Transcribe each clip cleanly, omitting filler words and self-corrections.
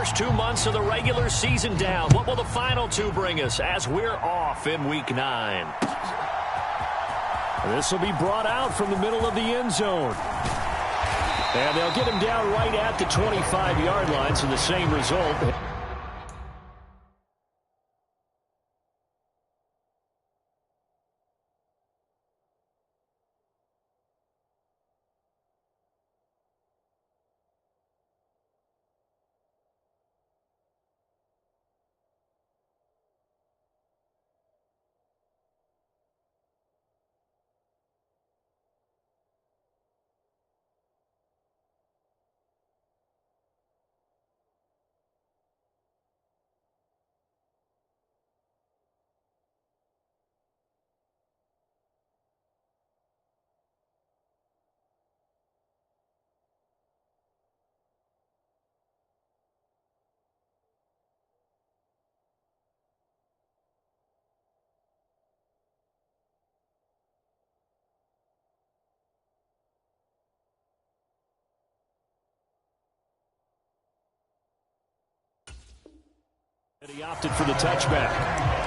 first 2 months of the regular season down. What will the final two bring us as we're off in Week 9? This will be brought out from the middle of the end zone. And they'll get him down right at the 25-yard line, so the same result. And he opted for the touchback.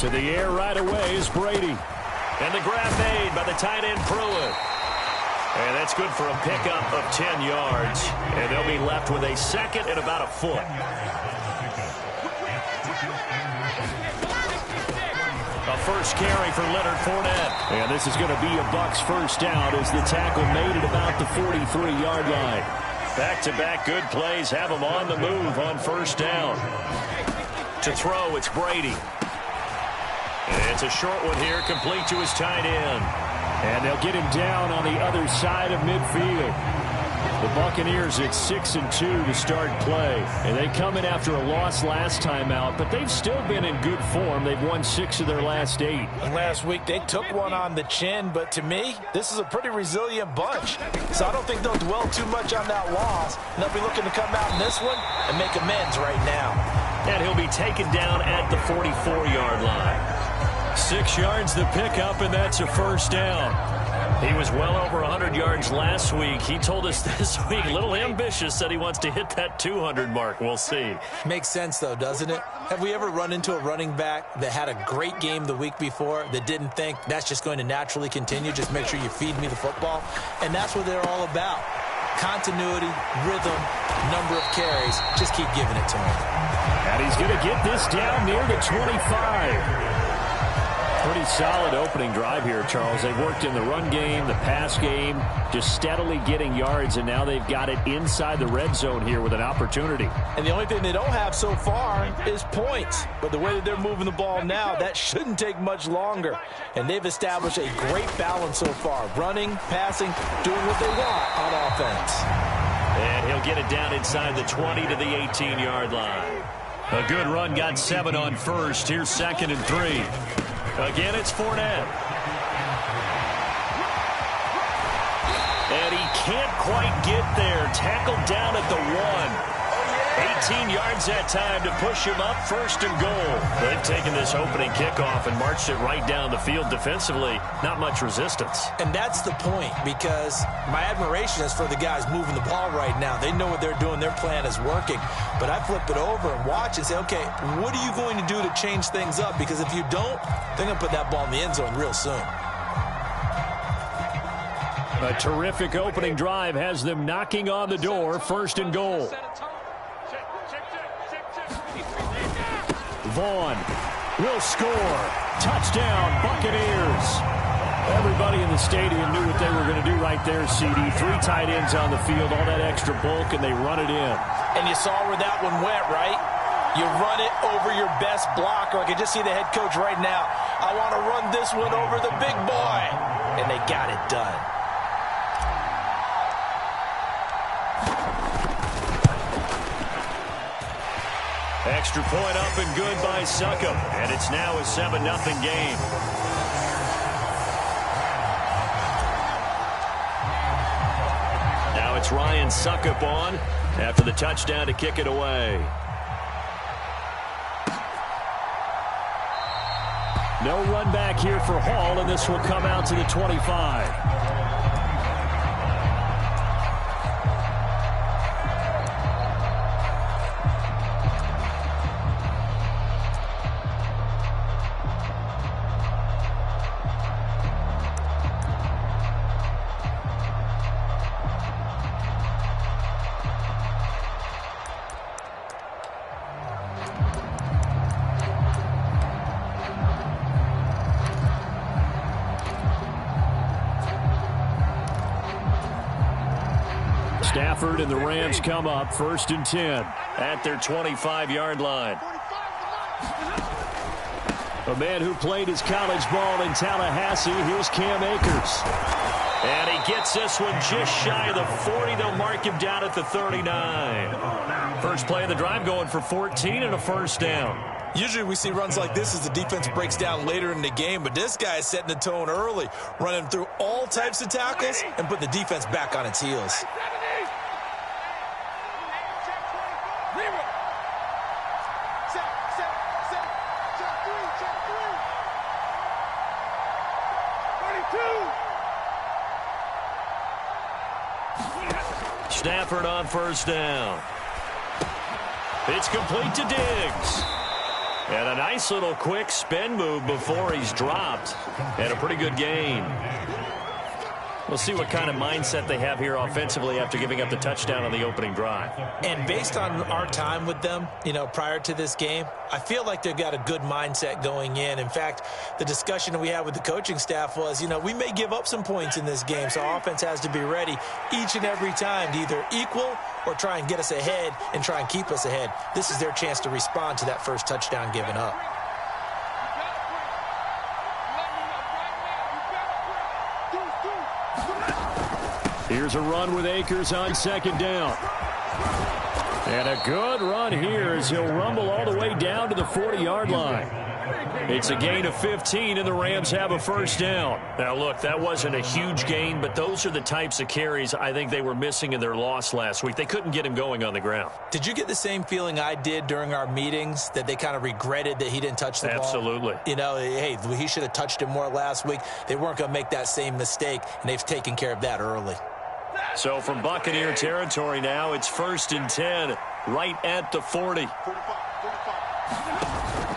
To the air right away is Brady. And the grab made by the tight end Pruitt. And that's good for a pickup of 10 yards. And they'll be left with a second and about a foot. A first carry for Leonard Fournette. And this is going to be a Bucs first down as the tackle made at about the 43-yard line. Back-to-back good plays have them on the move on first down. To throw, it's Brady. It's a short one here, complete to his tight end. And they'll get him down on the other side of midfield. The Buccaneers at 6-2 to start play. And they come in after a loss last time out, but they've still been in good form. They've won 6 of their last 8. And last week they took one on the chin, but to me, this is a pretty resilient bunch. So I don't think they'll dwell too much on that loss. And they'll be looking to come out in this one and make amends right now. And he'll be taken down at the 44-yard line. 6 yards the pickup, and that's a first down. He was well over 100 yards last week. He told us this week, a little ambitious, that he wants to hit that 200 mark. We'll see. Makes sense, though, doesn't it? Have we ever run into a running back that had a great game the week before that didn't think that's just going to naturally continue? Just make sure you feed me the football. And that's what they're all about. Continuity, rhythm, number of carries. Just keep giving it to him. And he's going to get this down near the 25. Pretty solid opening drive here, Charles. They've worked in the run game, the pass game, just steadily getting yards, and now they've got it inside the red zone here with an opportunity. And the only thing they don't have so far is points. But the way that they're moving the ball now, that shouldn't take much longer. And they've established a great balance so far. Running, passing, doing what they want on offense. And he'll get it down inside the 20 to the 18-yard line. A good run, got 7 on first. Here's 2nd and 3. Again, it's Fournette. And he can't quite get there. Tackled down at the 1. 18 yards that time to push him up, 1st and goal. They've taken this opening kickoff and marched it right down the field defensively. Not much resistance. And that's the point, because my admiration is for the guys moving the ball right now. They know what they're doing. Their plan is working. But I flip it over and watch and say, okay, what are you going to do to change things up? Because if you don't, they're going to put that ball in the end zone real soon. A terrific opening drive has them knocking on the door, 1st and goal. Vaughn will score. Touchdown, Buccaneers. Everybody in the stadium knew what they were going to do right there, CD. 3 tight ends on the field, all that extra bulk, and they run it in. And you saw where that one went, right? You run it over your best blocker. I can just see the head coach right now. I want to run this one over the big boy. And they got it done. Extra point up and good by Succop. And it's now a 7-0 game. Now it's Ryan Succop on after the touchdown to kick it away. No run back here for Hall, and this will come out to the 25. Stafford and the Rams come up 1st and 10 at their 25-yard line. A man who played his college ball in Tallahassee, here's Cam Akers. And he gets this one just shy of the 40. They'll mark him down at the 39. First play of the drive going for 14 and a first down. Usually we see runs like this as the defense breaks down later in the game, but this guy is setting the tone early, running through all types of tackles and put the defense back on its heels. Stafford on first down. It's complete to Diggs. And a nice little quick spin move before he's dropped. And a pretty good gain. We'll see what kind of mindset they have here offensively after giving up the touchdown on the opening drive. And based on our time with them, prior to this game, I feel like they've got a good mindset going in. In fact, the discussion that we had with the coaching staff was, we may give up some points in this game, so our offense has to be ready each and every time to either equal or try and get us ahead and try and keep us ahead. This is their chance to respond to that first touchdown given up. Here's a run with Akers on second down. And a good run here as he'll rumble all the way down to the 40-yard line. It's a gain of 15, and the Rams have a first down. Now, look, that wasn't a huge gain, but those are the types of carries I think they were missing in their loss last week. They couldn't get him going on the ground. Did you get the same feeling I did during our meetings, that they kind of regretted that he didn't touch the ball? Absolutely. Hey, he should have touched it more last week. They weren't going to make that same mistake, and they've taken care of that early. So from Buccaneer territory now, it's 1st and 10, right at the 40.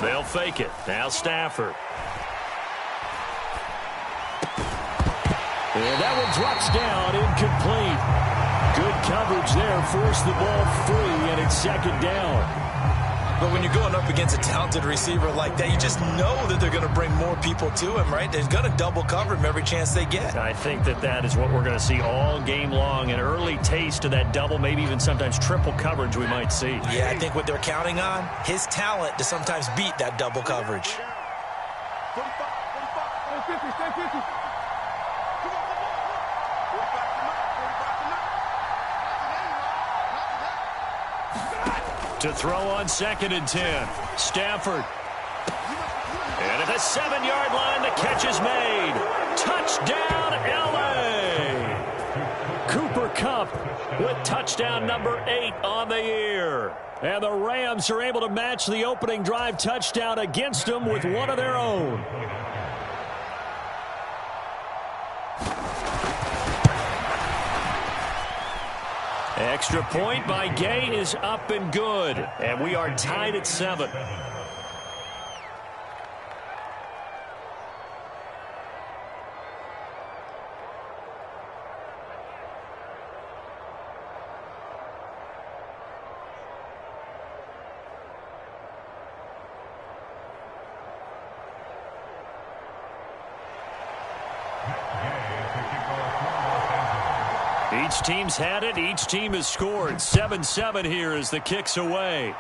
They'll fake it. Now Stafford. And that one drops down, incomplete. Good coverage there, forced the ball free, and it's second down. But when you're going up against a talented receiver like that, you just know that they're going to bring more people to him, right? They're going to double cover him every chance they get. I think that is what we're going to see all game long, an early taste of that double, maybe even sometimes triple coverage we might see. Yeah, I think what they're counting on, his talent to sometimes beat that double coverage. To throw on 2nd and 10. Stafford. And at the 7-yard line, the catch is made. Touchdown, L.A. Cooper Kupp with touchdown number 8 on the year. And the Rams are able to match the opening drive touchdown against them with one of their own. Extra point by Gay is up and good. And we are tied at 7. Each team's had it. Each team has scored. 7-7 here as the kick's away.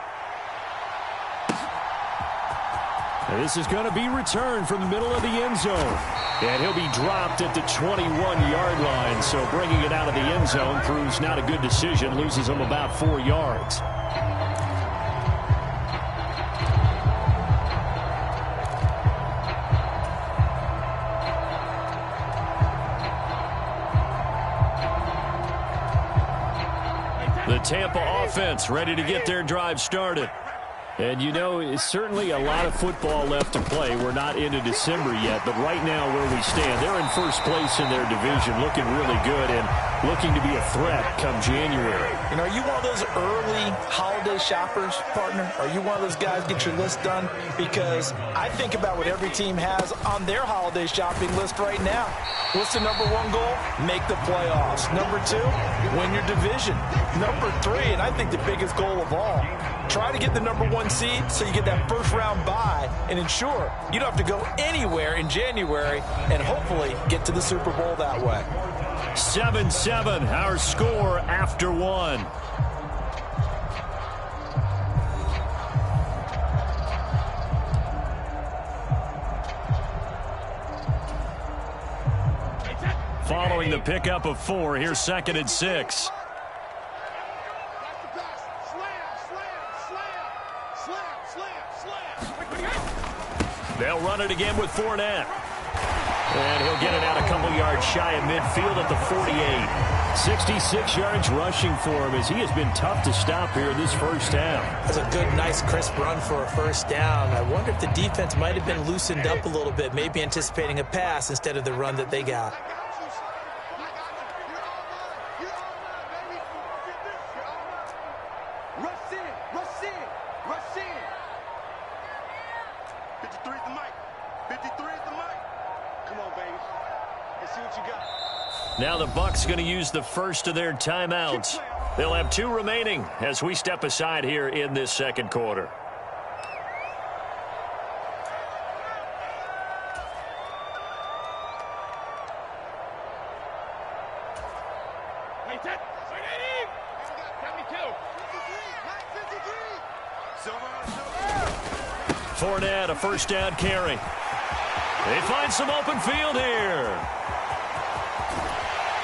And this is going to be returned from the middle of the end zone. And he'll be dropped at the 21-yard line. So bringing it out of the end zone proves not a good decision. Loses him about 4 yards. The Tampa offense ready to get their drive started. And, you know, it's certainly a lot of football left to play. We're not into December yet, but right now where we stand, they're in first place in their division, looking really good and looking to be a threat come January. You know, are you one of those early holiday shoppers, partner? Are you one of those guys get your list done? Because I think about what every team has on their holiday shopping list right now. What's the number one goal? Make the playoffs. Number two, win your division. Number three, and I think the biggest goal of all, try to get the number one seed so you get that first round bye and ensure you don't have to go anywhere in January and hopefully get to the Super Bowl that way. 7-7, our score after one. Following the pickup of 4, here's 2nd and 6. They'll run it again with Fournette. And he'll get it out a couple yards shy of midfield at the 48. 66 yards rushing for him as he has been tough to stop here in this first half. That's a good, nice, crisp run for a first down. I wonder if the defense might have been loosened up a little bit, maybe anticipating a pass instead of the run that they got. Now the Bucs going to use the first of their timeouts. They'll have 2 remaining as we step aside here in this second quarter. Fournette, a first down carry. They find some open field here.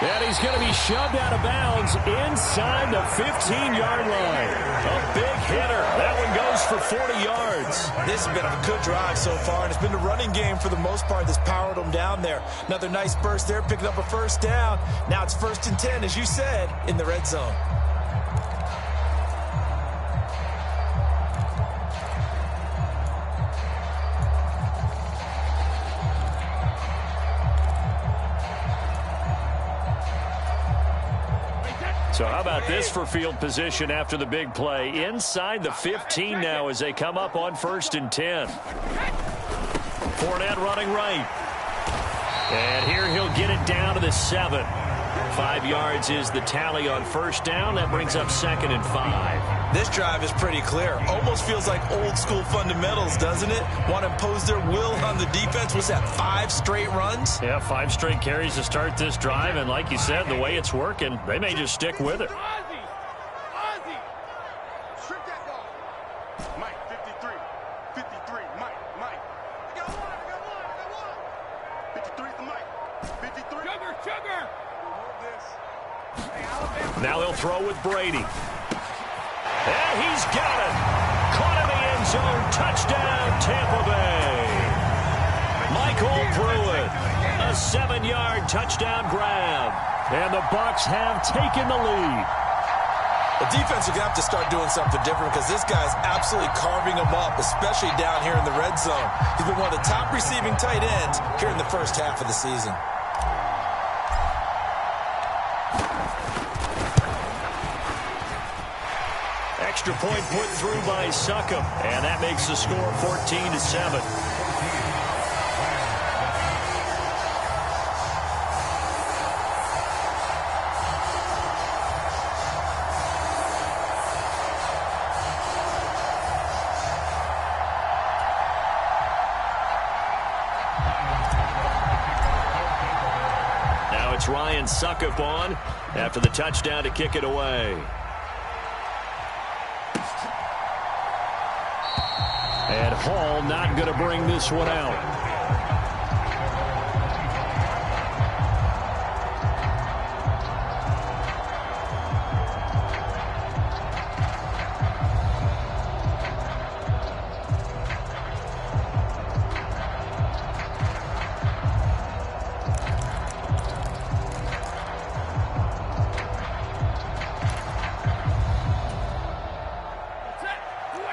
And he's going to be shoved out of bounds inside the 15-yard line. A big hitter. That one goes for 40 yards. This has been a good drive so far, and it's been the running game for the most part that's powered them down there. Another nice burst there, picking up a first down. Now it's 1st and 10, as you said, in the red zone. So how about this for field position after the big play? Inside the 15 now as they come up on 1st and 10. Fournette running right. And here he'll get it down to the 7. 5 yards is the tally on first down. That brings up 2nd and 5. This drive is pretty clear. Almost feels like old school fundamentals, doesn't it? Want to impose their will on the defense. Was that 5 straight runs? Yeah, 5 straight carries to start this drive. And like you said, the way it's working, they may just stick with it. Now they'll throw with Brady. And he's got it. Caught in the end zone. Touchdown, Tampa Bay. Michael Pruitt. A 7-yard touchdown grab. And the Bucs have taken the lead. The defense is going to have to start doing something different because this guy's absolutely carving them up, especially down here in the red zone. He's been one of the top receiving tight ends here in the first half of the season. Extra point put through by Succop, and that makes the score 14-7. Now it's Ryan Succop on after the touchdown to kick it away. And Hall not going to bring this one out.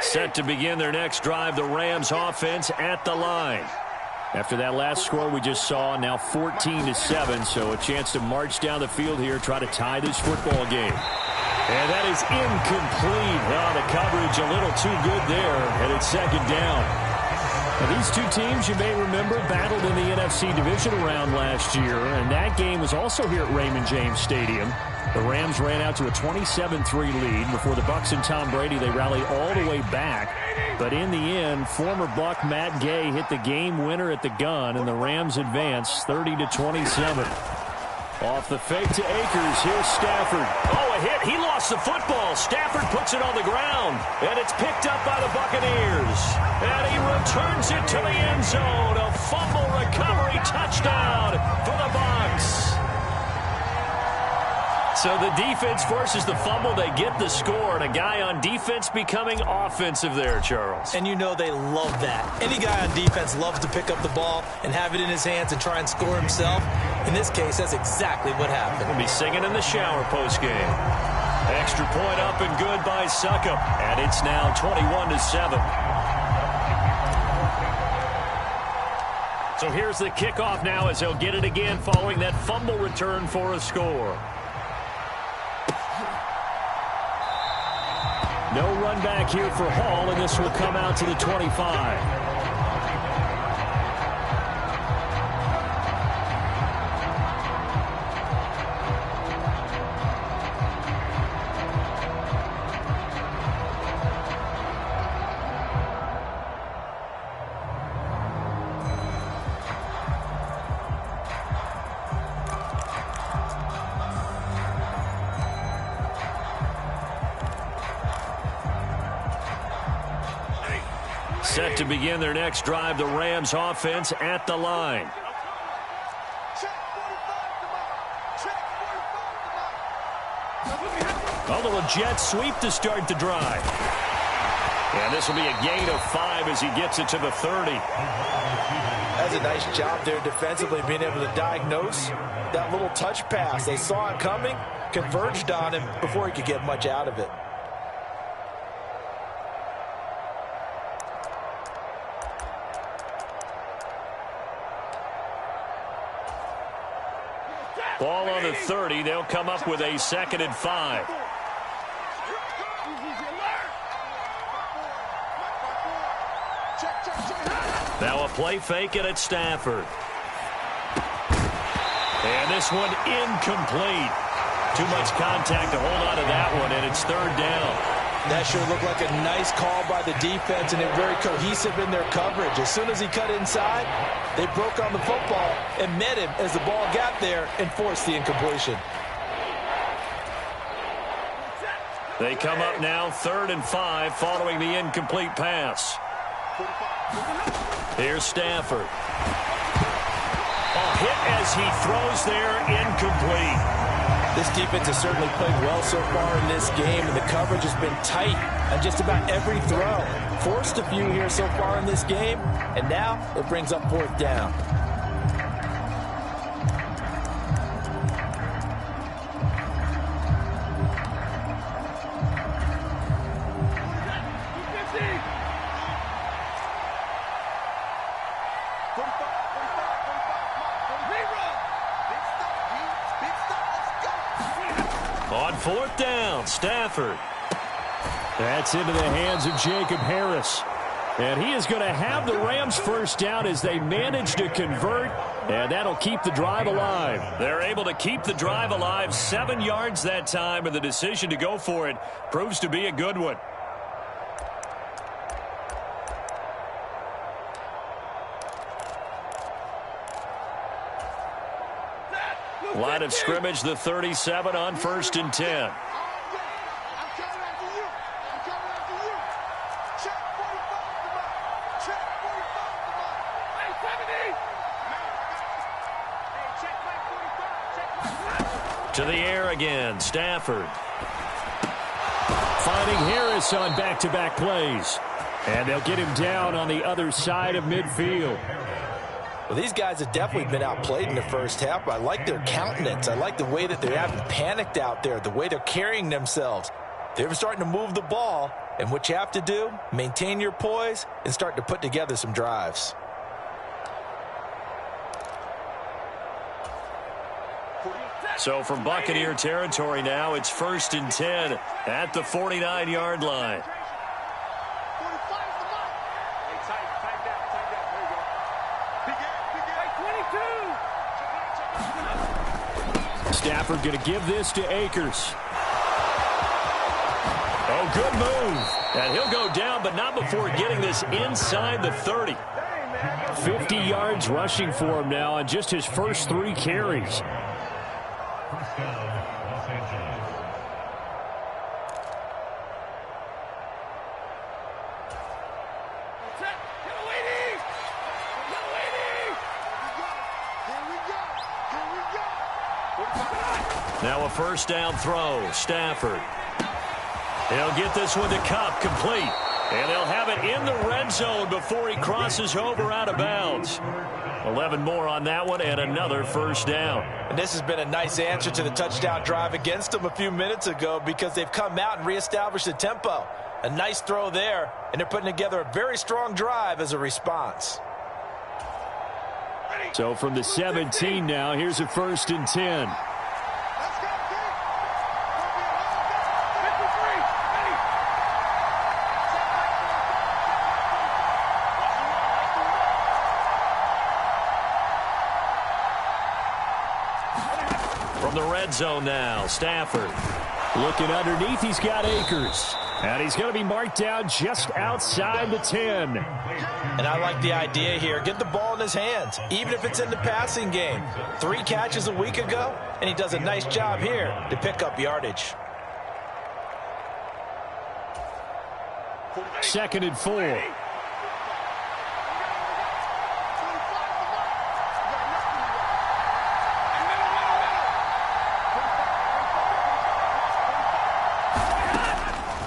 Set to begin their next drive, the Rams offense at the line. After that last score we just saw, now 14-7, so a chance to march down the field here, try to tie this football game. And that is incomplete. Oh, the coverage a little too good there, and it's second down. Now, these two teams, you may remember, battled in the NFC Division round last year, and that game was also here at Raymond James Stadium. The Rams ran out to a 27-3 lead. Before the Bucs and Tom Brady, they rallied all the way back. But in the end, former Buck Matt Gay hit the game winner at the gun, and the Rams advanced 30-27. Off the fake to Akers. Here's Stafford. Oh, a hit. He lost the football. Stafford puts it on the ground, and it's picked up by the Buccaneers. And he returns it to the end zone. A fumble recovery touchdown for the Bucs. So the defense forces the fumble. They get the score, and a guy on defense becoming offensive there, Charles. And you know they love that. Any guy on defense loves to pick up the ball and have it in his hands and try and score himself. In this case, that's exactly what happened. We'll be singing in the shower postgame. Extra point up and good by Succop. And it's now 21-7. So here's the kickoff now as they'll get it again following that fumble return for a score. No run back here for Hall, and this will come out to the 25. Set to begin their next drive, the Rams offense at the line. A little jet sweep to start the drive. And this will be a gain of 5 as he gets it to the 30. That's a nice job there defensively, being able to diagnose that little touch pass. They saw it coming, converged on him before he could get much out of it. Ball on the 30. They'll come up with a 2nd and 5. Now a play fake it at Stafford. And this one incomplete. Too much contact to hold on to that one, and it's 3rd down. That sure looked like a nice call by the defense, and they're very cohesive in their coverage. As soon as he cut inside, they broke on the football and met him as the ball got there and forced the incompletion. They come up now 3rd and 5 following the incomplete pass. Here's Stafford. A hit as he throws there, incomplete. This defense has certainly played well so far in this game, and the coverage has been tight on just about every throw. Forced a few here so far in this game, and now it brings up 4th down. On 4th down, Stafford. That's into the hands of Jacob Harris. And he is going to have the Rams first down as they manage to convert, and that'll keep the drive alive. They're able to keep the drive alive, 7 yards that time, and the decision to go for it proves to be a good one. Line of scrimmage, the 37 on 1st and 10. To the air again, Stafford. Finding Harris on back-to-back plays. And they'll get him down on the other side of midfield. Well, these guys have definitely been outplayed in the first half, but I like their countenance. I like the way that they haven't panicked out there, the way they're carrying themselves. They're starting to move the ball, and what you have to do, maintain your poise and start to put together some drives. So from Buccaneer territory now, it's 1st and 10 at the 49-yard line. Stafford going to give this to Akers. Oh, good move. And he'll go down, but not before getting this inside the 30. 50 yards rushing for him now on just his first 3 carries. Now a first down throw. Stafford. He'll get this one to Kupp, complete. And they'll have it in the red zone before he crosses over out of bounds. 11 more on that one and another first down. And this has been a nice answer to the touchdown drive against them a few minutes ago because they've come out and reestablished the tempo. A nice throw there, and they're putting together a very strong drive as a response. So from the 17 now, here's a 1st and 10. From the red zone now, Stafford. Looking underneath, he's got Akers. And he's going to be marked down just outside the 10. And I like the idea here. Get the ball in his hands, even if it's in the passing game. 3 catches a week ago, and he does a nice job here to pick up yardage. 2nd and 4.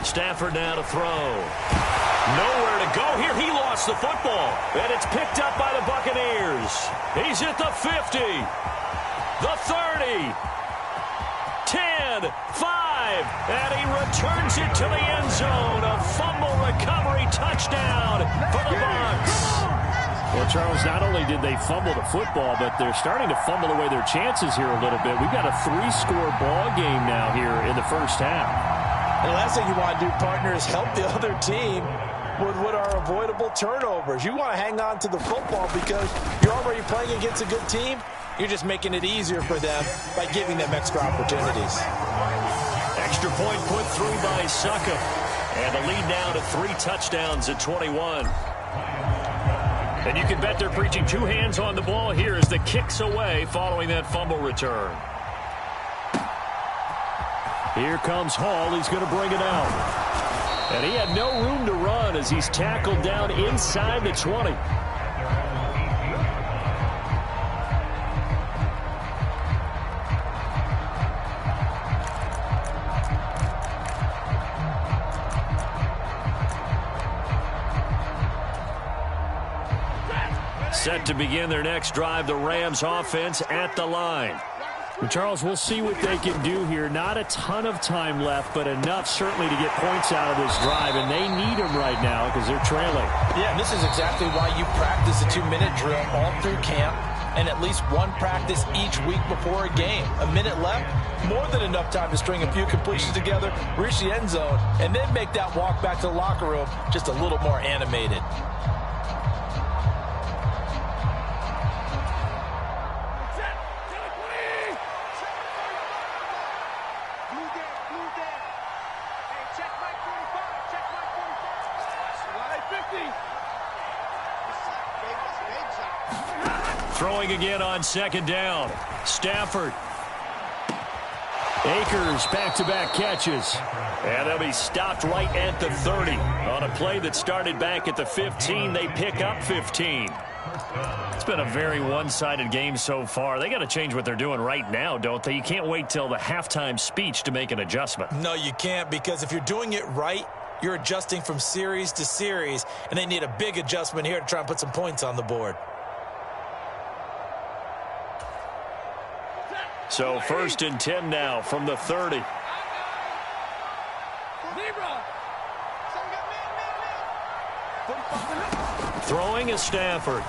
Stafford now to throw. Nowhere to go here. He lost the football. And it's picked up by the Buccaneers. He's at the 50. The 30. 10. 5. And he returns it to the end zone. A fumble recovery touchdown for the Bucs. Well, Charles, not only did they fumble the football, but they're starting to fumble away their chances here a little bit. We've got a 3-score ball game now here in the first half. And the last thing you want to do, partner, is help the other team with what are avoidable turnovers. You want to hang on to the football because you're already playing against a good team. You're just making it easier for them by giving them extra opportunities. Extra point put through by Succop. And the lead now to 3 touchdowns at 21. And you can bet they're preaching 2 hands on the ball here as the kick's away following that fumble return. Here comes Hall. He's going to bring it out. And he had no room to run as he's tackled down inside the 20. Set to begin their next drive, the Rams offense at the line. Well, Charles, we'll see what they can do here. Not a ton of time left, but enough certainly to get points out of this drive, and they need them right now because they're trailing. Yeah, and this is exactly why you practice a 2-minute drill all through camp and at least one practice each week before a game. A minute left, more than enough time to string a few completions together, reach the end zone, and then make that walk back to the locker room just a little more animated. Throwing again on 2nd down. Stafford. Akers back-to-back catches. And they'll be stopped right at the 30. On a play that started back at the 15, they pick up 15. It's been a very one-sided game so far. They got to change what they're doing right now, don't they? You can't wait till the halftime speech to make an adjustment. No, you can't, because if you're doing it right, you're adjusting from series to series, and they need a big adjustment here to try and put some points on the board. So 1st and 10 now from the 30. Throwing is Stafford.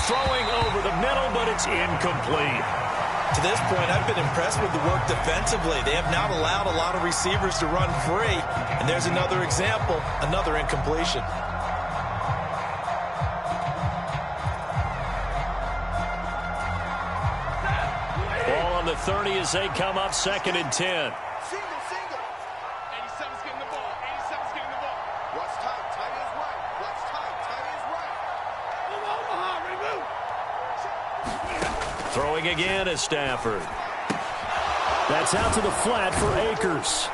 Throwing over the middle, but it's incomplete. To this point, I've been impressed with the work defensively. They have not allowed a lot of receivers to run free. And there's another example, another incompletion. Ball on the 30 as they come up 2nd and 10. Throwing again is Stafford. That's out to the flat for Akers.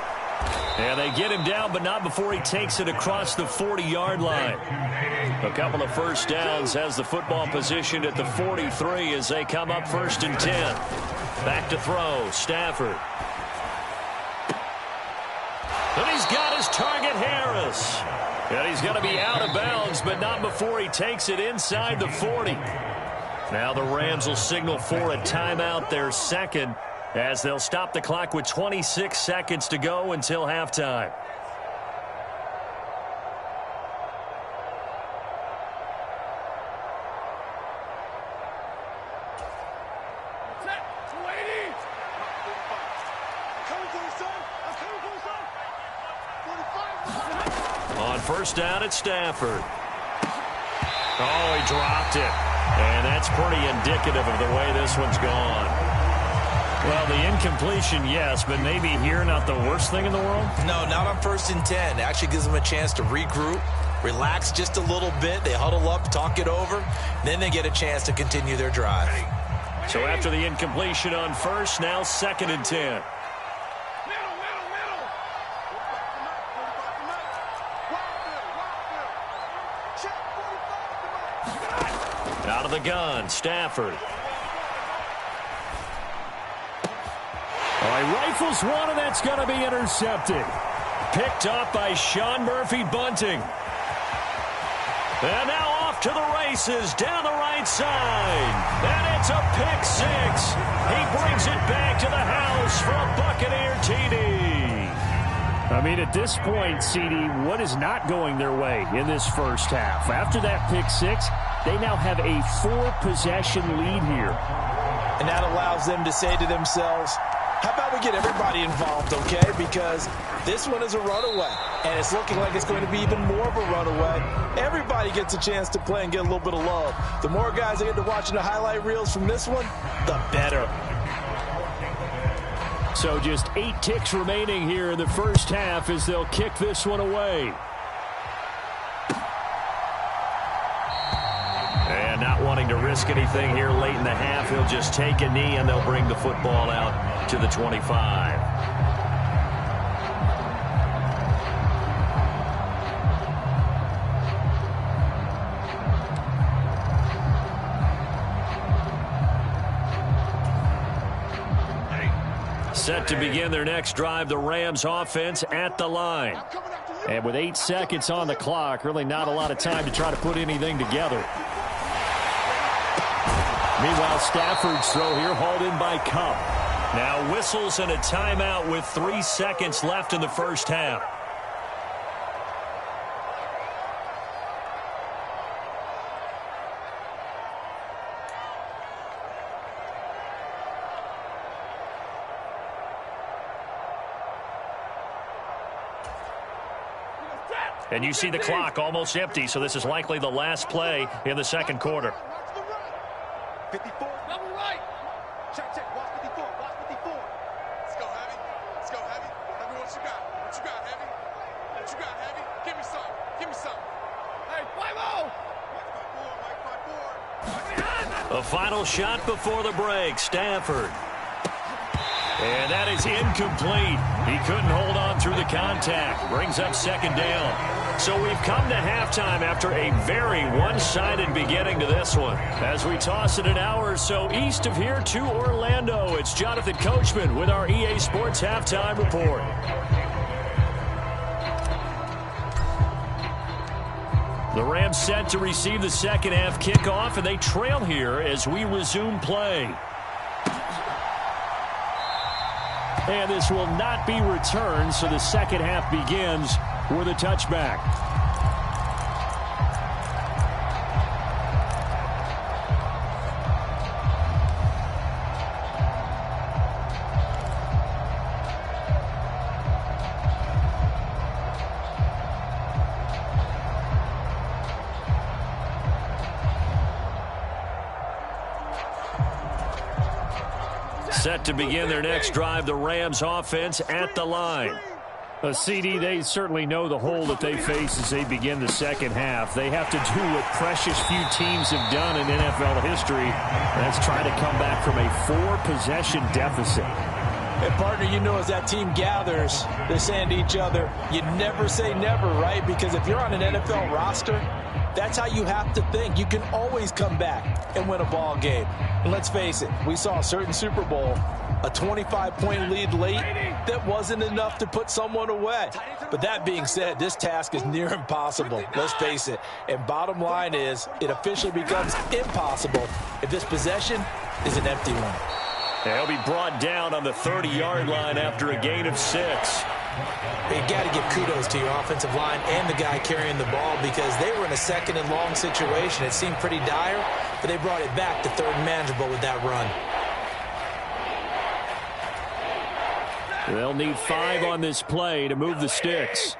And they get him down, but not before he takes it across the 40-yard line. A couple of first downs, has the football positioned at the 43 as they come up 1st and 10. Back to throw, Stafford. And he's got his target, Harris. And he's going to be out of bounds, but not before he takes it inside the 40. Now the Rams will signal for a timeout, their second, as they'll stop the clock with 26 seconds to go until halftime. On 1st down at Stafford. Oh, he dropped it. And that's pretty indicative of the way this one's gone. Well, the incompletion, yes, but maybe here not the worst thing in the world? No, not on 1st and 10. It actually gives them a chance to regroup, relax just a little bit. They huddle up, talk it over. Then they get a chance to continue their drive. So after the incompletion on 1st, now 2nd and 10. Out of the gun, Stafford. He rifles one, and that's going to be intercepted. Picked up by Sean Murphy-Bunting. And now off to the races down the right side. And it's a pick 6. He brings it back to the house for a Buccaneer TD. I mean, at this point, CD, what is not going their way in this first half? After that pick 6, they now have a 4-possession lead here. And that allows them to say to themselves, how about we get everybody involved, okay? Because this one is a runaway, and it's looking like it's going to be even more of a runaway. Everybody gets a chance to play and get a little bit of love. The more guys they get to watching the highlight reels from this one, the better. So just 8 ticks remaining here in the first half as they'll kick this one away. And not wanting to risk anything here late in the half, he'll just take a knee and they'll bring the football out to the 25. Set to begin their next drive, the Rams offense at the line. And with 8 seconds on the clock, really not a lot of time to try to put anything together. Meanwhile, Stafford's throw here hauled in by Cup. Now whistles and a timeout with 3 seconds left in the first half. And you see the clock almost empty, so this is likely the last play in the second quarter. 54, double right. Check, watch 54, watch 54. Let's go, Heavy. Let's go, Heavy. Tell me what you got. What you got, Heavy? What you got, Heavy? Give me some. Give me some. Hey, 5-0. Mike 5-4. A final shot before the break, Stafford. And that is incomplete. He couldn't hold on through the contact. Brings up second down. So we've come to halftime after a very one-sided beginning to this one. As we toss it an hour or so east of here to Orlando, it's Jonathan Coachman with our EA Sports Halftime Report. The Rams set to receive the second half kickoff, and they trail here as we resume play. And this will not be returned, so the second half begins with a touchback. Set to begin their next drive, the Rams offense at the line. CD, they certainly know the hole that they face as they begin the second half. They have to do what precious few teams have done in NFL history. That's try to come back from a 4-possession deficit. And, partner, you know as that team gathers, they're saying to each other, you never say never, right? Because if you're on an NFL roster, that's how you have to think. You can always come back and win a ball game. And let's face it, we saw a certain Super Bowl, a 25-point lead late that wasn't enough to put someone away. But that being said, this task is near impossible. Let's face it. And bottom line is, it officially becomes impossible if this possession is an empty one. He'll be brought down on the 30-yard line after a gain of 6. You got to give kudos to your offensive line and the guy carrying the ball because they were in a second and long situation. It seemed pretty dire, but they brought it back to third and manageable with that run. They'll need 5 on this play to move the sticks.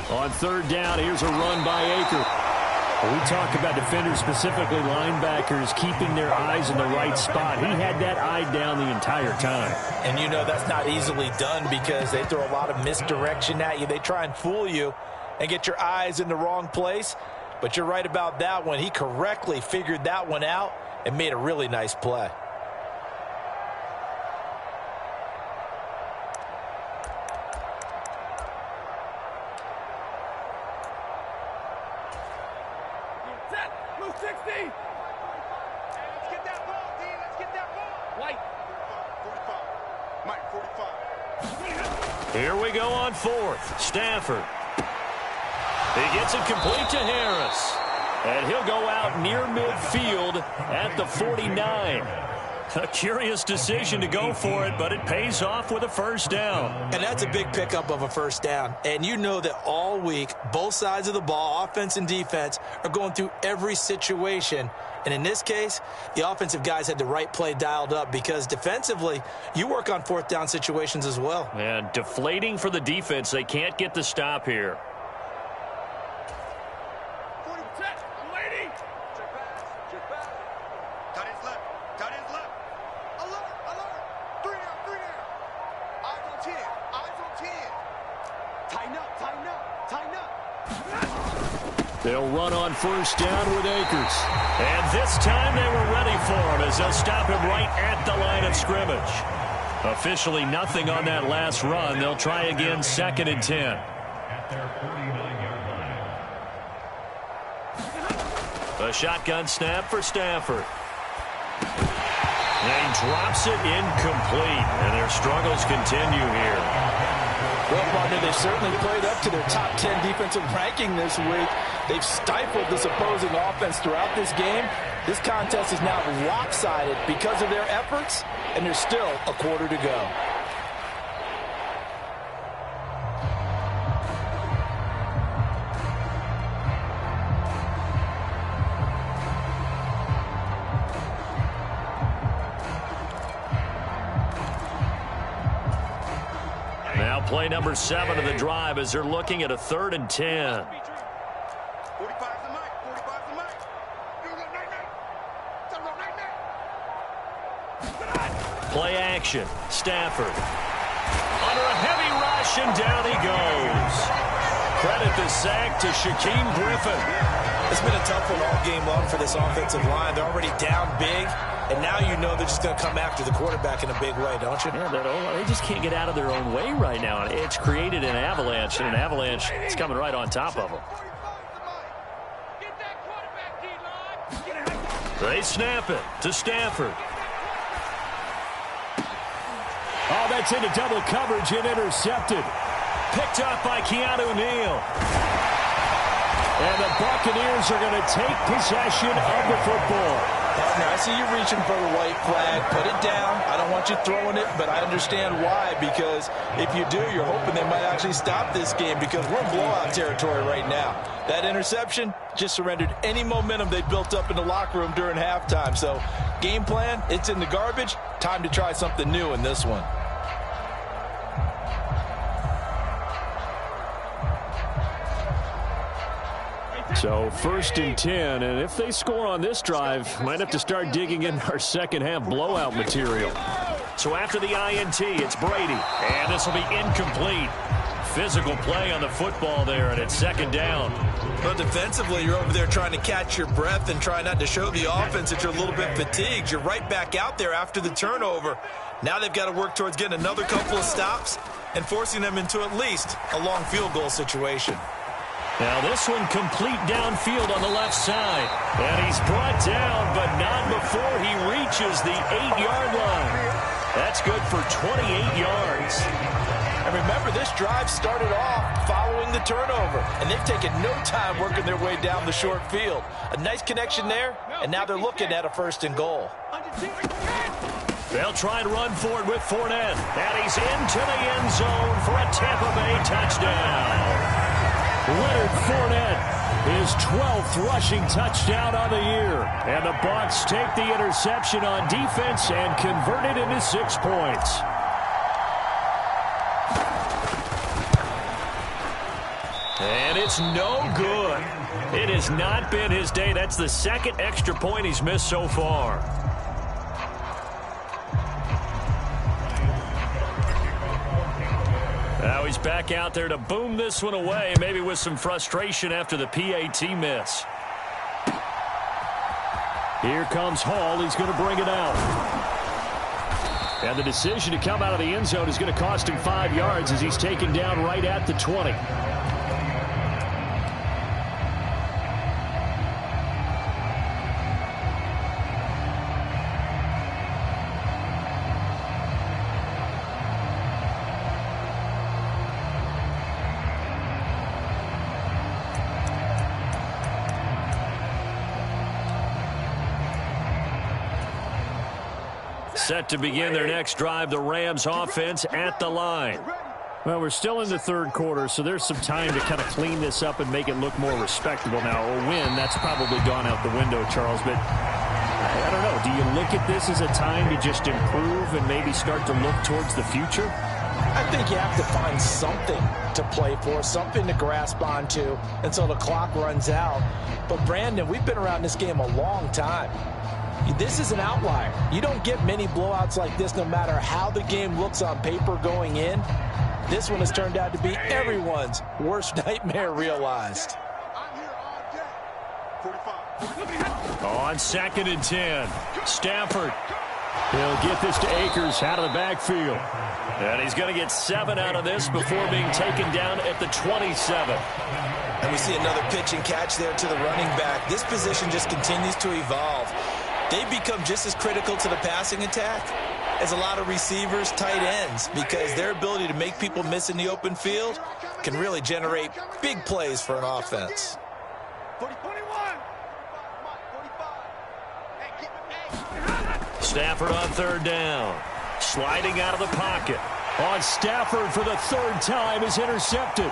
On third down, here's a run by Aker. We talk about defenders, specifically linebackers, keeping their eyes in the right spot. He had that eye down the entire time. And you know that's not easily done because they throw a lot of misdirection at you. They try and fool you and get your eyes in the wrong place. But you're right about that one. He correctly figured that one out and made a really nice play. Here we go on fourth. Stafford. He gets it complete to Harris. And he'll go out near midfield at the 49. A curious decision to go for it, but it pays off with a first down. And that's a big pickup of a first down. And you know that all week, both sides of the ball, offense and defense, are going through every situation. And in this case, the offensive guys had the right play dialed up because defensively, you work on fourth down situations as well. And deflating for the defense. They can't get the stop here. They'll run on first down with Akers. And this time they were ready for him as they'll stop him right at the line of scrimmage. Officially nothing on that last run. They'll try again, 2nd and 10. A shotgun snap for Stafford. And he drops it incomplete. And their struggles continue here. Well, partner, they've certainly played up to their top 10 defensive ranking this week. They've stifled this opposing offense throughout this game. This contest is now lopsided because of their efforts, and there's still a quarter to go. Now play number 7 of the drive as they're looking at a 3rd and 10. Play action. Stafford. Under a heavy rush, and down he goes. Credit the sack to Shaquem Griffin. It's been a tough one all game long for this offensive line. They're already down big. And now you know they're just going to come after the quarterback in a big way, don't you? Yeah, they just can't get out of their own way right now. It's created an avalanche, and an avalanche is coming right on top of them. They snap it to Stafford. Oh, that's into double coverage and intercepted. Picked up by Keanu Neal. And the Buccaneers are going to take possession of the football. Now, I see you reaching for the white flag. Put it down. I don't want you throwing it, but I understand why. Because if you do, you're hoping they might actually stop this game because we're in blowout territory right now. That interception just surrendered any momentum they built up in the locker room during halftime. So, game plan, it's in the garbage. Time to try something new in this one. So 1st and 10, and if they score on this drive, might have to start digging in our second half blowout material. So after the INT, it's Brady, and this will be incomplete. Physical play on the football there, and it's 2nd down. But defensively, you're over there trying to catch your breath and try not to show the offense that you're a little bit fatigued. You're right back out there after the turnover. Now they've got to work towards getting another couple of stops and forcing them into at least a long field goal situation. Now this one complete downfield on the left side. And he's brought down, but not before he reaches the 8-yard line. That's good for 28 yards. And remember, this drive started off following the turnover. And they've taken no time working their way down the short field. A nice connection there, and now they're looking at a 1st and goal. They'll try and run for it with Fournette. And he's into the end zone for a Tampa Bay touchdown. Leonard Fournette, his 12th rushing touchdown on the year. And the Bucs take the interception on defense and convert it into 6 points. And it's no good. It has not been his day. That's the 2nd extra point he's missed so far. Now he's back out there to boom this one away, maybe with some frustration after the PAT miss. Here comes Hall. He's going to bring it out. And the decision to come out of the end zone is going to cost him 5 yards as he's taken down right at the 20. Set to begin their next drive, the Rams offense at the line. Well, we're still in the 3rd quarter, so there's some time to kind of clean this up and make it look more respectable. Now, a win, that's probably gone out the window, Charles, but I don't know. Do you look at this as a time to just improve and maybe start to look towards the future? I think you have to find something to play for, something to grasp onto until the clock runs out. But, Brandon, we've been around this game a long time. This is an outlier. You don't get many blowouts like this no matter how the game looks on paper going in. This one has turned out to be everyone's worst nightmare realized. On 2nd and 10, Stafford. He'll get this to Akers out of the backfield. And he's going to get 7 out of this before being taken down at the 27. And we see another pitch and catch there to the running back. This position just continues to evolve. They've become just as critical to the passing attack as a lot of receivers, tight ends, because their ability to make people miss in the open field can really generate big plays for an offense. Stafford on 3rd down. Sliding out of the pocket. On Stafford for the 3rd time is intercepted.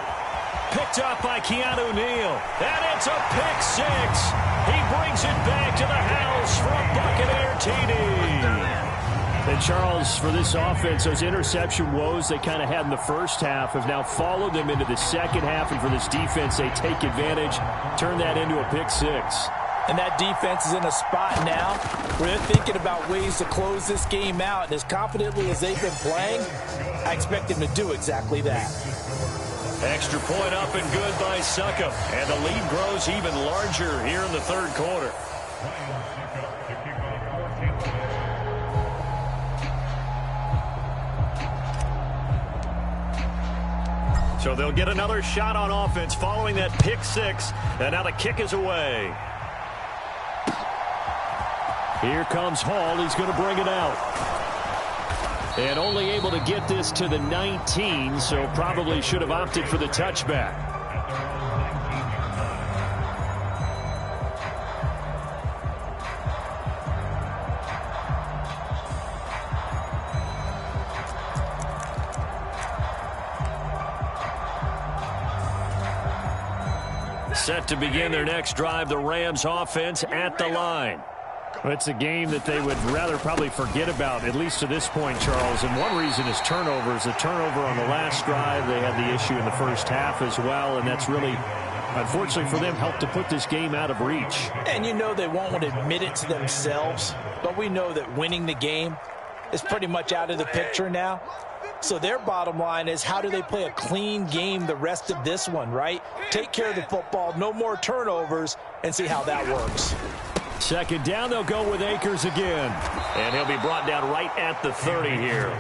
Picked up by Keanu Neal. And it's a pick 6. He brings it back to the house for a Buccaneer TD. And Charles, for this offense, those interception woes they kind of had in the first half have now followed them into the second half. And for this defense, they take advantage, turn that into a pick 6. And that defense is in a spot now where they're thinking about ways to close this game out. And as confidently as they've been playing, I expect them to do exactly that. Extra point up and good by Succop. And the lead grows even larger here in the 3rd quarter. So they'll get another shot on offense following that pick six. And now the kick is away. Here comes Hall. He's going to bring it out. And only able to get this to the 19, so probably should have opted for the touchback. Set to begin their next drive, the Rams offense at the line. It's a game that they would rather probably forget about, at least to this point, Charles. And one reason is turnovers. The turnover on the last drive, they had the issue in the first half as well, and that's really, unfortunately for them, helped to put this game out of reach. And you know they won't want to admit it to themselves, but we know that winning the game is pretty much out of the picture now. So their bottom line is, how do they play a clean game the rest of this one, right? Take care of the football, no more turnovers, and see how that works. Second down, they'll go with Akers again. And he'll be brought down right at the 30 here.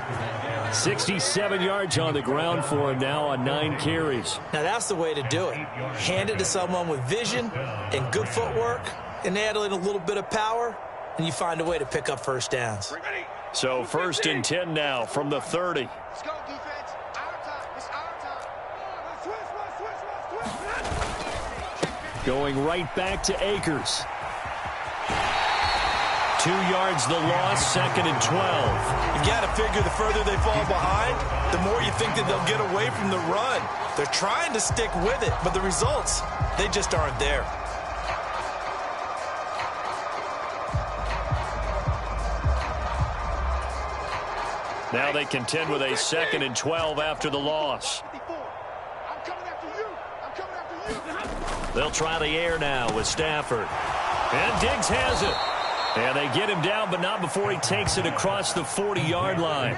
67 yards on the ground for him now on 9 carries. Now that's the way to do it. Hand it to someone with vision and good footwork, and add in a little bit of power, and you find a way to pick up first downs. So 1st and 10 now from the 30. Let's go, defense. Our time. It's our time. Going right back to Akers. 2 yards the loss, 2nd and 12. You got to figure the further they fall behind, the more you think that they'll get away from the run. They're trying to stick with it, but the results, they just aren't there. Now they contend with a 2nd and 12 after the loss. I'm coming after you. I'm coming after you. They'll try the air now with Stafford. And Diggs has it. And they get him down, but not before he takes it across the 40-yard line.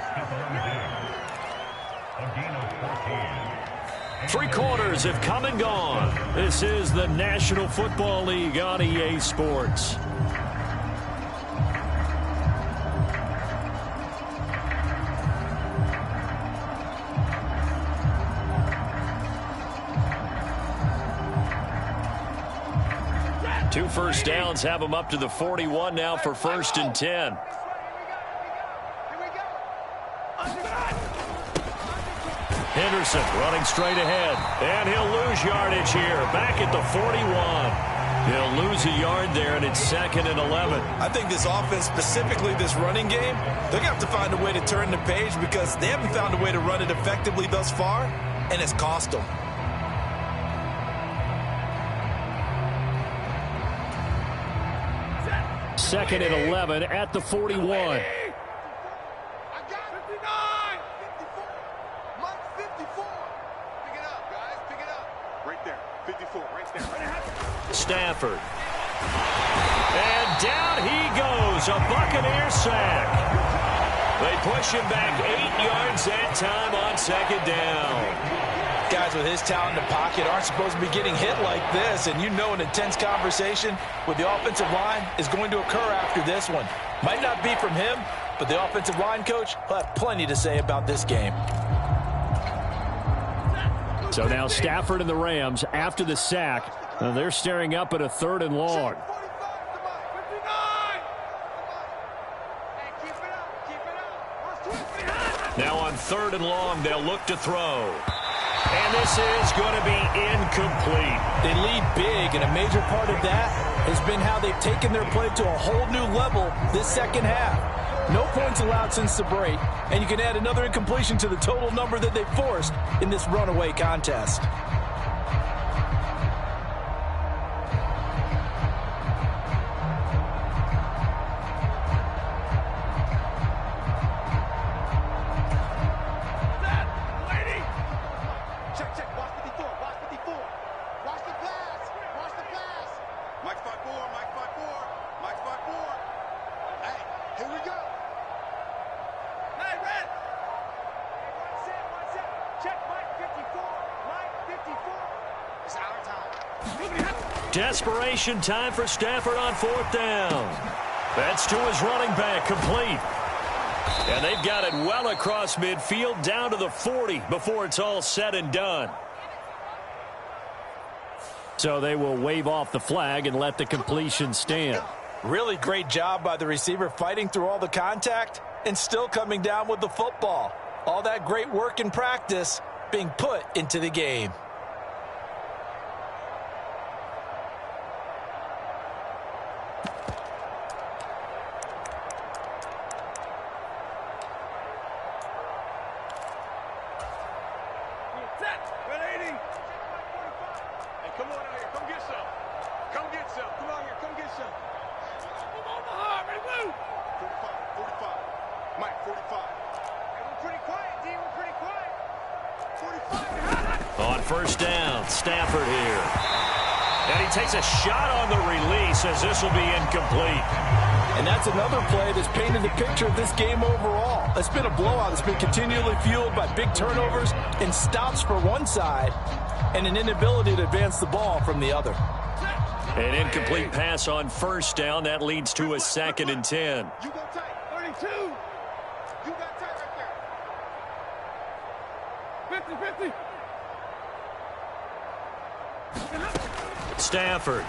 3 quarters have come and gone. This is the National Football League on EA Sports. Two first downs have them up to the 41 now for 1st and 10. Henderson running straight ahead, and he'll lose yardage here. Back at the 41. He'll lose a yard there, and it's 2nd and 11. I think this offense, specifically this running game, they're going to have to find a way to turn the page because they haven't found a way to run it effectively thus far, and it's cost them. Second and 11 at the 41. I got 59. 54. Mike, 54. Pick it up, guys. Pick it up. Right there. 54. Right there. Right ahead. Stafford. And down he goes. A Buccaneer sack. They push him back 8 yards that time on 2nd down. Guys with his talent in the pocket aren't supposed to be getting hit like this, and you know an intense conversation with the offensive line is going to occur after this one. Might not be from him, but the offensive line coach will have plenty to say about this game. So now Stafford and the Rams, after the sack, they're staring up at a 3rd and long. Now on 3rd and long, they'll look to throw. And this is going to be incomplete. They lead big, and a major part of that has been how they've taken their play to a whole new level this second half. No points allowed since the break, and you can add another incompletion to the total number that they forced in this runaway contest. Desperation time for Stafford on 4th down. That's to his running back, complete. And they've got it well across midfield down to the 40 before it's all said and done. So they will wave off the flag and let the completion stand. Really great job by the receiver fighting through all the contact and still coming down with the football. All that great work in practice being put into the game. On first down, Stafford here. And he takes a shot on the release as this will be incomplete. And that's another play that's painted the picture of this game overall. It's been a blowout. It's been continually fueled by big turnovers and stops for one side and an inability to advance the ball from the other. An incomplete pass on first down. That leads to a 2nd and 10. You got tight. 32. You got tight right there. 50-50. Stafford.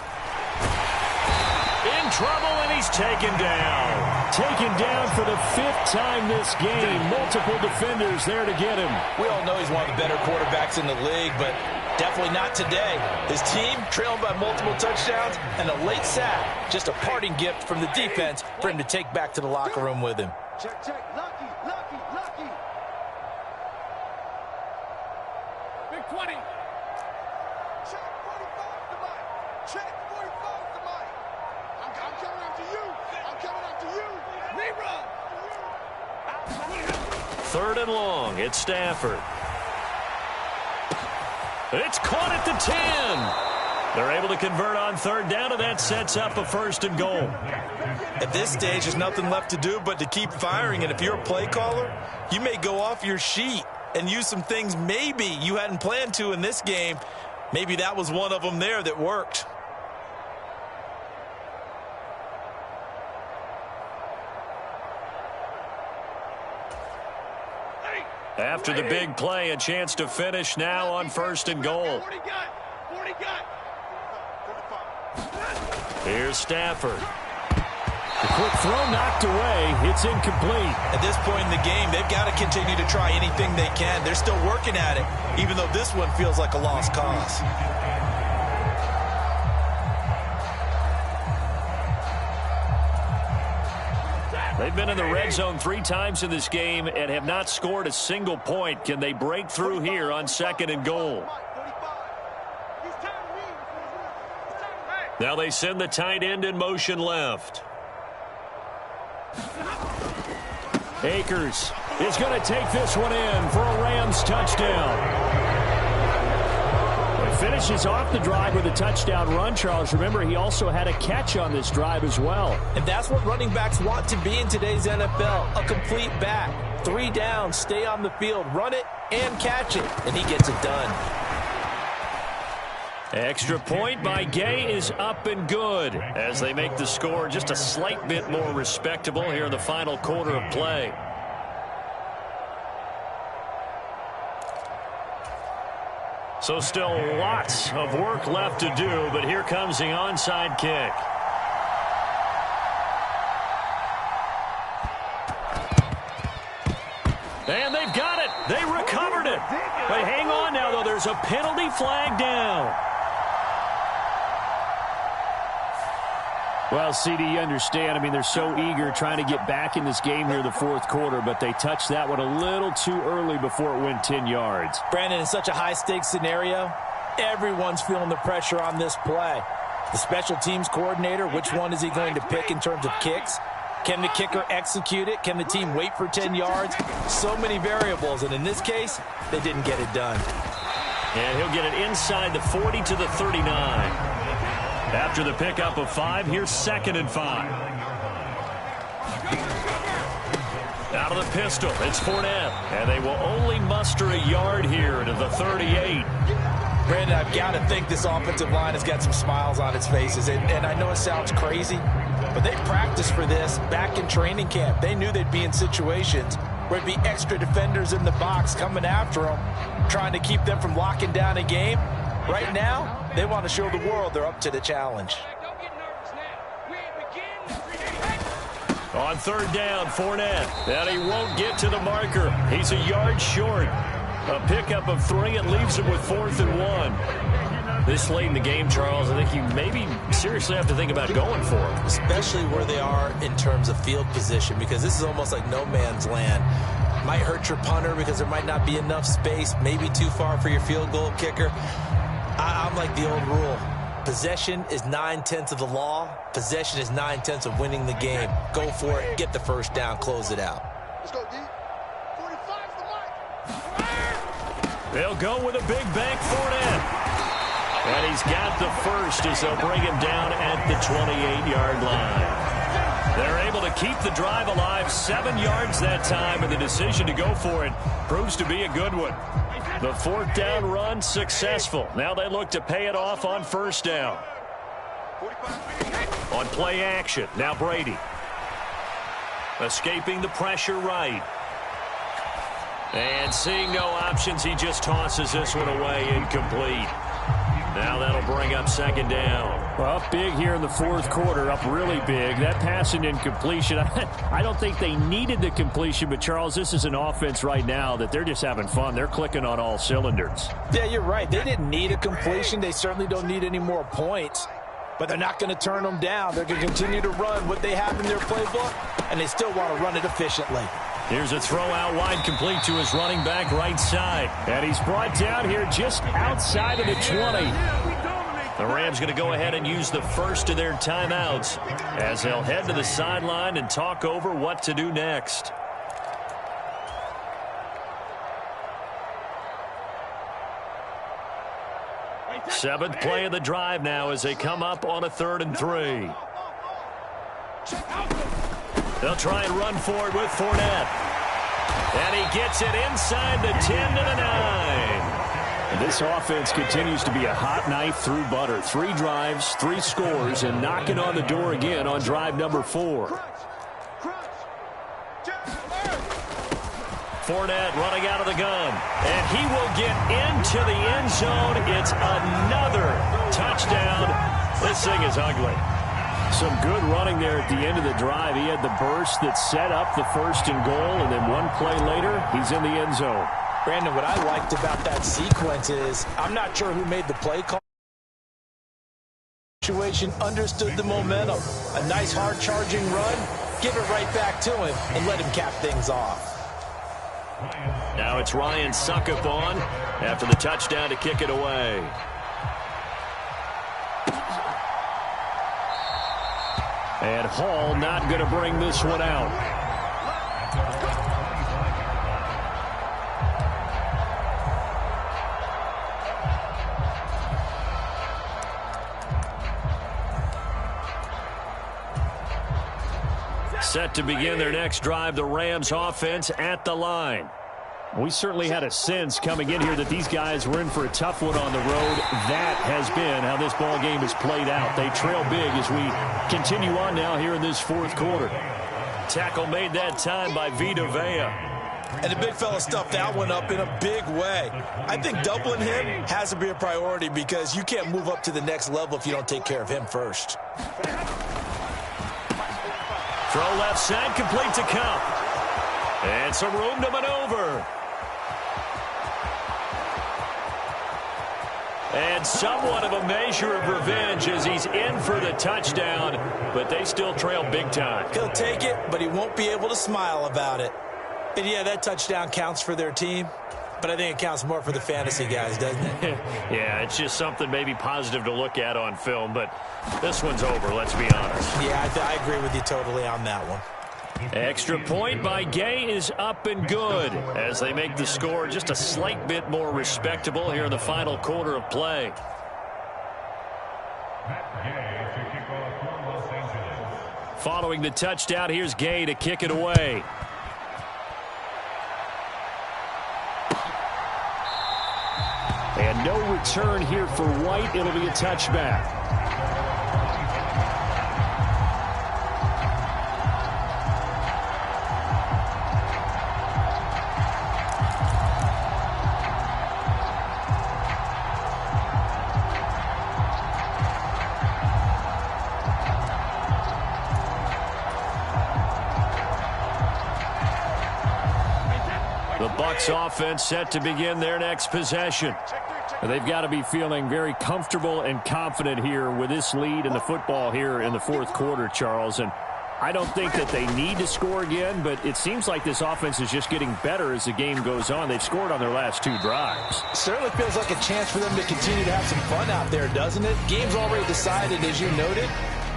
In trouble, and he's taken down. Taken down for the 5th time this game. Multiple defenders there to get him. We all know he's one of the better quarterbacks in the league, but definitely not today. His team trailing by multiple touchdowns and a late sack. Just a parting gift from the defense for him to take back to the locker room with him. Check, check. Lucky, lucky, lucky. Big 20. Check 45 to Mike. Check 45 to Mike. I'm coming after you. I'm coming after you. Rerun. 3rd and long. It's Stafford. It's caught at the 10. They're able to convert on 3rd down, and that sets up a 1st and goal. At this stage, there's nothing left to do but to keep firing. And if you're a play caller, you may go off your sheet and use some things maybe you hadn't planned to in this game. Maybe that was one of them there that worked. After the big play, a chance to finish now on 1st and goal. Here's Stafford. The quick throw knocked away. It's incomplete. At this point in the game, they've got to continue to try anything they can. They're still working at it, even though this one feels like a lost cause. They've been in the red zone 3 times in this game and have not scored a single point. Can they break through here on 2nd and goal? Now they send the tight end in motion left. Akers is going to take this one in for a Rams touchdown. He finishes off the drive with a touchdown run, Charles. Remember, he also had a catch on this drive as well. And that's what running backs want to be in today's NFL, a complete back. 3 down, stay on the field, run it, and catch it. And he gets it done. Extra point by Gay is up and good as they make the score just a slight bit more respectable here in the final quarter of play. So still lots of work left to do, but here comes the onside kick. And they've got it. They recovered it. But hang on now, though. There's a penalty flag down. Well, CD, you understand. I mean, they're so eager trying to get back in this game here in the 4th quarter, but they touched that one a little too early before it went 10 yards. Brandon, in such a high-stakes scenario, everyone's feeling the pressure on this play. The special teams coordinator, which one is he going to pick in terms of kicks? Can the kicker execute it? Can the team wait for 10 yards? So many variables, and in this case, they didn't get it done. And he'll get it inside the 40 to the 39. After the pickup of 5, here's 2nd and 5. Out of the pistol, it's Fournette. And they will only muster a yard here to the 38. Brandon, I've got to think this offensive line has got some smiles on its faces. And I know it sounds crazy, But they practiced for this back in training camp. They knew they'd be in situations where there'd be extra defenders in the box coming after them, trying to keep them from locking down a game. Right now, they want to show the world they're up to the challenge. On third down, Fournette, and he won't get to the marker. He's a yard short. A pickup of 3, it leaves him with 4th and 1. This late in the game, Charles, I think you maybe seriously have to think about going for it. Especially where they are in terms of field position, because this is almost like no man's land. Might hurt your punter because there might not be enough space, maybe too far for your field goal kicker. I'm like the old rule. Possession is 9/10 of the law. Possession is 9/10 of winning the game. Go for it. Get the first down. Close it out. Let's go, D. 45's the mark. They'll go with a big bank Fournette. And he's got the first as they'll bring him down at the 28-yard line. They're able to keep the drive alive, 7 yards that time, and the decision to go for it proves to be a good one. The 4th down run successful. Now they look to pay it off on 1st down. On play action, now Brady. Escaping the pressure right. And seeing no options, he just tosses this one away, incomplete. Now that'll bring up 2nd down. Well, up big here in the 4th quarter, up really big. That pass and incompletion, I don't think they needed the completion, but Charles, this is an offense right now that they're just having fun. They're clicking on all cylinders. Yeah, you're right. They didn't need a completion. They certainly don't need any more points, but they're not going to turn them down. They're going to continue to run what they have in their playbook, and they still want to run it efficiently. Here's a throw out wide, complete to his running back right side. And he's brought down here just outside of the 20. The Rams going to go ahead and use the first of their timeouts as they'll head to the sideline and talk over what to do next. Seventh play of the drive now as they come up on a 3rd and 3. They'll try and run forward with Fournette. And he gets it inside the 10 to the 9. And this offense continues to be a hot knife through butter. 3 drives, 3 scores, and knocking on the door again on drive number 4. Fournette running out of the gun. And he will get into the end zone. It's another touchdown. This thing is ugly. Some good running there at the end of the drive. He had the burst that set up the 1st and goal, and then one play later, he's in the end zone. Brandon, what I liked about that sequence is I'm not sure who made the play call. Situation understood the momentum. A nice hard charging run. Give it right back to him and let him cap things off. Now it's Ryan Suckup on after the touchdown to kick it away. And Hall not going to bring this one out. Set to begin their next drive, the Rams offense at the line. We certainly had a sense coming in here that these guys were in for a tough one on the road. That has been how this ball game has played out. They trail big as we continue on now here in this 4th quarter. Tackle made that time by Vita Vea. And the big fella stuffed that one up in a big way. I think doubling him has to be a priority because you can't move up to the next level if you don't take care of him first. Throw left side, complete to Cup. And some room to maneuver. And somewhat of a measure of revenge as he's in for the touchdown, but they still trail big time. He'll take it, but he won't be able to smile about it. And yeah, that touchdown counts for their team, but I think it counts more for the fantasy guys, doesn't it? Yeah, it's just something maybe positive to look at on film, but this one's over, let's be honest. Yeah, I agree with you totally on that one. Extra point by Gay is up and good as they make the score just a slight bit more respectable here in the final quarter of play. Following the touchdown, here's Gay to kick it away. And no return here for White. It'll be a touchback. Bucs offense set to begin their next possession. They've got to be feeling very comfortable and confident here with this lead in the football here in the fourth quarter, Charles. And I don't think that they need to score again, but it seems like this offense is just getting better as the game goes on. They've scored on their last 2 drives. Certainly feels like a chance for them to continue to have some fun out there, doesn't it? Game's already decided, as you noted,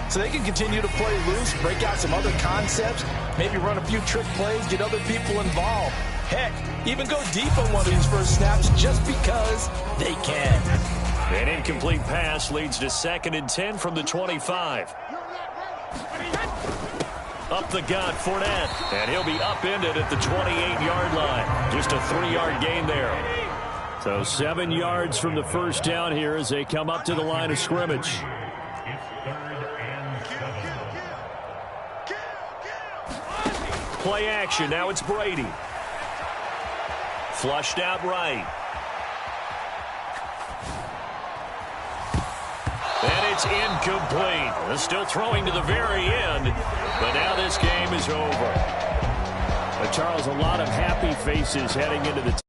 so they can continue to play loose, break out some other concepts, maybe run a few trick plays, get other people involved. Heck, even go deep on one of these first snaps just because they can. An incomplete pass leads to 2nd and 10 from the 25. Up the gut, Fournette, and he'll be upended at the 28-yard line. Just a 3-yard gain there. So 7 yards from the first down here as they come up to the line of scrimmage. Play action, now it's Brady. Flushed out right. And it's incomplete. They're still throwing to the very end, but now this game is over. But Charles, a lot of happy faces heading into the